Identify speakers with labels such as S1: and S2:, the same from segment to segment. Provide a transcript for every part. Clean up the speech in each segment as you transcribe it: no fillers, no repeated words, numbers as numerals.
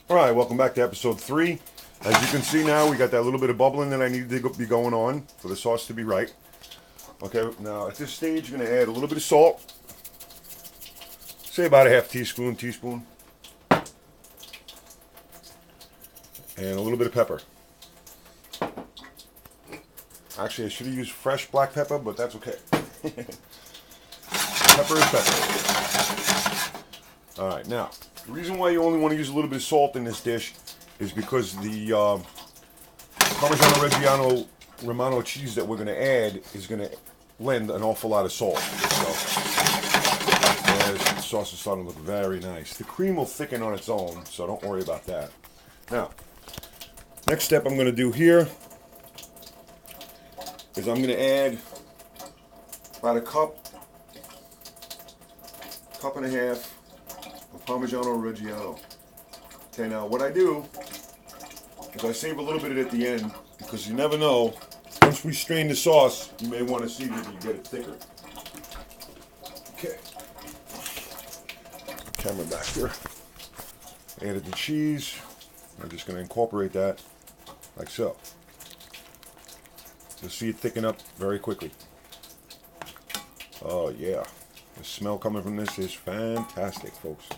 S1: Alright, welcome back to episode 3. As you can see now, we got that little bit of bubbling that I needed to be going on for the sauce to be right. Okay, now at this stage, you're going to add a little bit of salt. Say about a half teaspoon, and a little bit of pepper. Actually, I should have used fresh black pepper, but that's okay. Pepper is pepper. Alright, now, the reason why you only want to use a little bit of salt in this dish is because the Parmigiano Reggiano Romano cheese that we're going to add is going to lend an awful lot of salt. So, the sauce is starting to look very nice. The cream will thicken on its own, so don't worry about that. Now, next step I'm going to do here is I'm going to add about a cup and a half of Parmigiano Reggiano. Okay, now what I do is I save a little bit at the end because you never know. Once we strain the sauce, you may want to see that you get it thicker. Okay. Camera back here. Added the cheese. I'm just going to incorporate that like so. You'll see it thicken up very quickly. Oh yeah. The smell coming from this is fantastic, folks.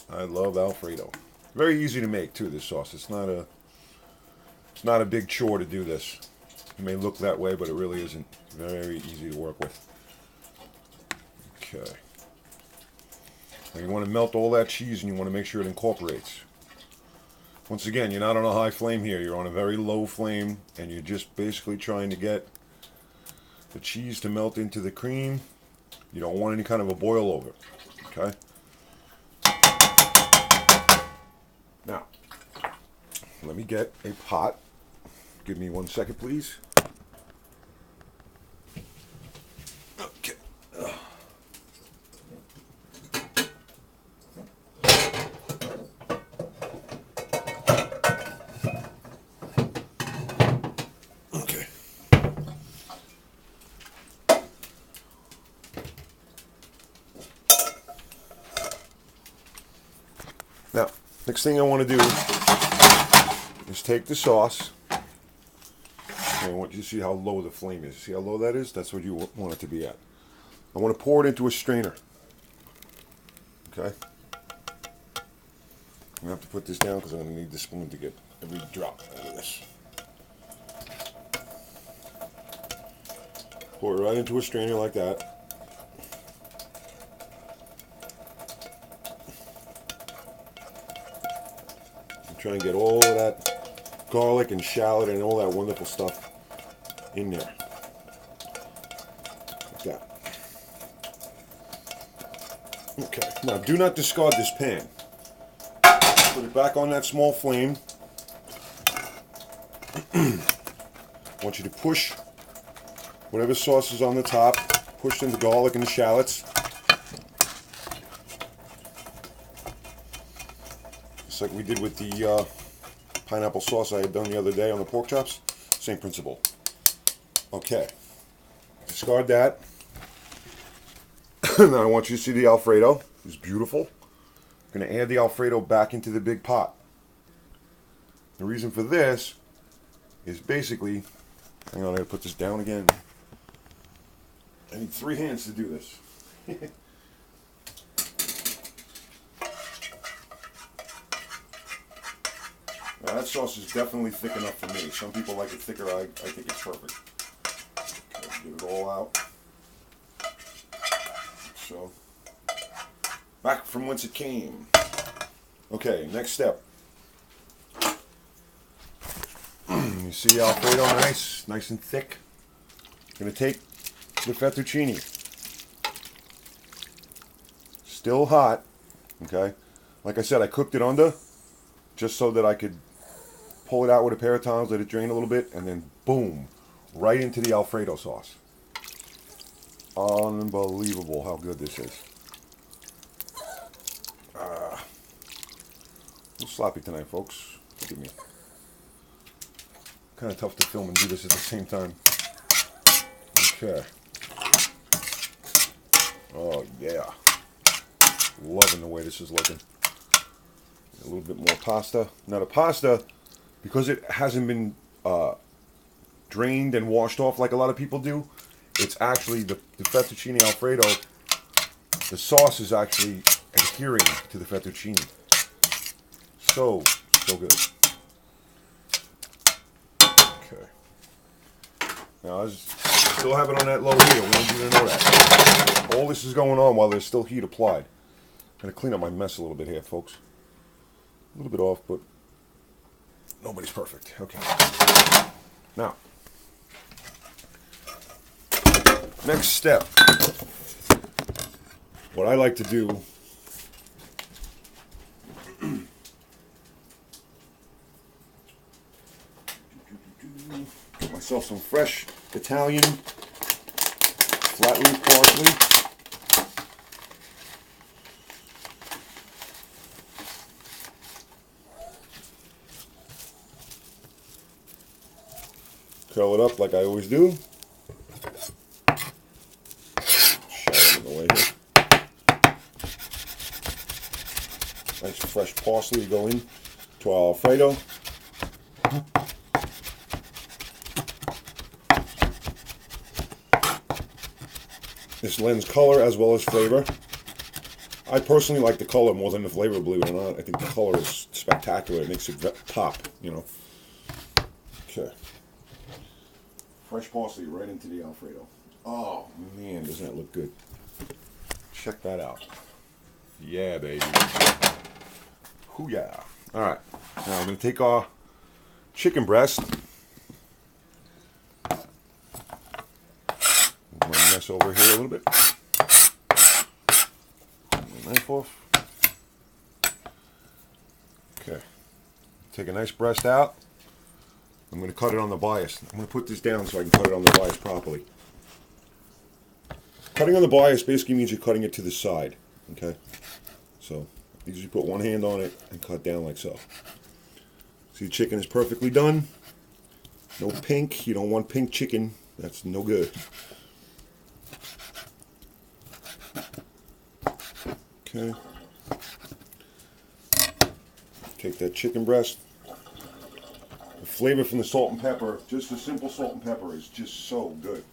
S1: I love Alfredo. Very easy to make too, this sauce. It's not a big chore to do this. It may look that way, but it really isn't. Very easy to work with. Okay. Now you want to melt all that cheese and you want to make sure it incorporates. Once again, you're not on a high flame here. You're on a very low flame and you're just basically trying to get the cheese to melt into the cream. You don't want any kind of a boil over. Okay? Now, let me get a pot. Give me 1 second, please. Okay. Okay. Now, next thing I want to do is take the sauce. I want you to see how low the flame is. See how low that is? That's what you want it to be at. I want to pour it into a strainer. Okay? I'm going to have to put this down because I'm going to need the spoon to get every drop out of this. Pour it right into a strainer like that. Try and get all of that garlic and shallot and all that wonderful stuff in there. Like that. Okay, now do not discard this pan. Put it back on that small flame. I want you to push whatever sauce is on the top, push in the garlic and the shallots. Just like we did with the pineapple sauce I had done the other day on the pork chops. Same principle. Okay. Discard that. Now I want you to see the Alfredo. It's beautiful. I'm going to add the Alfredo back into the big pot. The reason for this is basically, hang on, I got to put this down again. I need 3 hands to do this. Now that sauce is definitely thick enough for me. Some people like it thicker. I think it's perfect. Okay, get it all out. So, back from whence it came. Okay, next step. You see Alfredo, nice and thick. I'm going to take the fettuccine. Still hot. Okay. Like I said, I cooked it under just so that I could pull it out with a pair of tongs, let it drain a little bit, and then boom, right into the Alfredo sauce. Unbelievable how good this is. A little sloppy tonight, folks. Forgive me. Kind of tough to film and do this at the same time. Okay. Oh yeah. Loving the way this is looking. A little bit more pasta. Now the pasta, because it hasn't been drained and washed off like a lot of people do, it's actually the fettuccine Alfredo. The sauce is actually adhering to the fettuccine. So good. Okay. Now I still have it on that low heat. I wanted you to know that. All this is going on while there's still heat applied. I'm going to clean up my mess a little bit here, folks. A little bit off, but nobody's perfect. Okay. Now, next step. What I like to do get myself some fresh Italian flat leaf parsley. Curl it up like I always do. Shove it in the way here. Nice fresh parsley to go in to our Alfredo. This lends color as well as flavor. I personally like the color more than the flavor, believe it or not. I think the color is spectacular. It makes it pop, you know. Okay. Fresh parsley right into the Alfredo. Oh, man, doesn't that look good? Check that out. Yeah, baby. Hoo-yah. All right. Now I'm going to take our chicken breast. Move my mess over here a little bit. Move my knife off. Okay. Take a nice breast out. I'm going to cut it on the bias. I'm going to put this down so I can cut it on the bias properly. Cutting on the bias basically means you're cutting it to the side. Okay? So, you usually put one hand on it and cut down like so. See, the chicken is perfectly done. No pink. You don't want pink chicken. That's no good. Okay. Take that chicken breast. The flavor from the salt and pepper, just the simple salt and pepper, is just so good.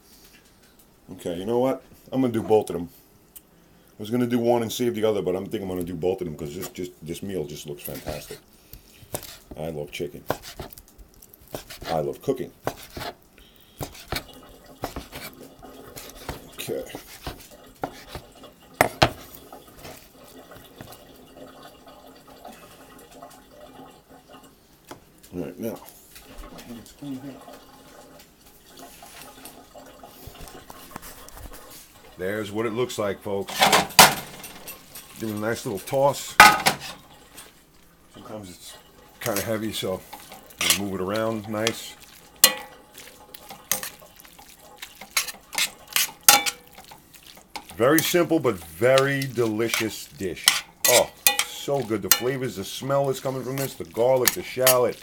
S1: Okay, you know what? I'm going to do both of them. I was going to do one and save the other, but I'm thinking I'm going to do both of them because this meal just looks fantastic. I love chicken. I love cooking. Okay. All right, now. My hands clean here. There's what it looks like, folks. Give it a nice little toss. Sometimes it's kind of heavy, so I'm gonna move it around nice. Very simple, but very delicious dish. Oh, so good. The flavors, the smell that's coming from this, the garlic, the shallot,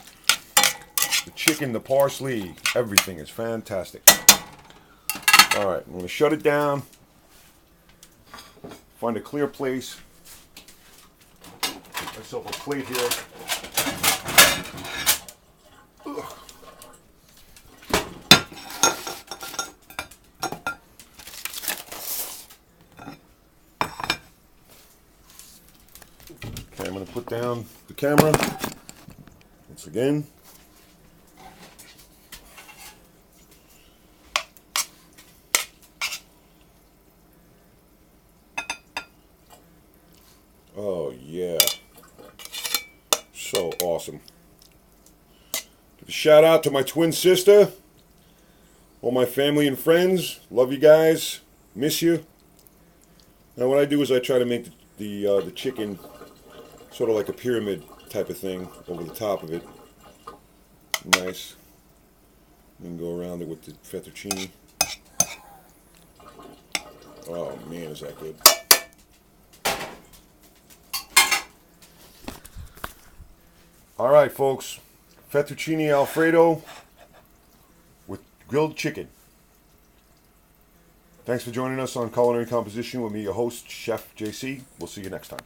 S1: the chicken, the parsley, everything is fantastic. All right, I'm going to shut it down. Find a clear place. Get myself a plate here. Ugh. Okay, I'm going to put down the camera once again. Oh yeah, so awesome. Give a shout out to my twin sister, all my family and friends. Love you guys, miss you. Now what I do is I try to make the chicken sort of like a pyramid type of thing over the top of it. Nice. And go around it with the fettuccine. Oh man, is that good. Alright folks, fettuccine Alfredo with grilled chicken. Thanks for joining us on Culinary Composition with me, your host, Chef JC. We'll see you next time.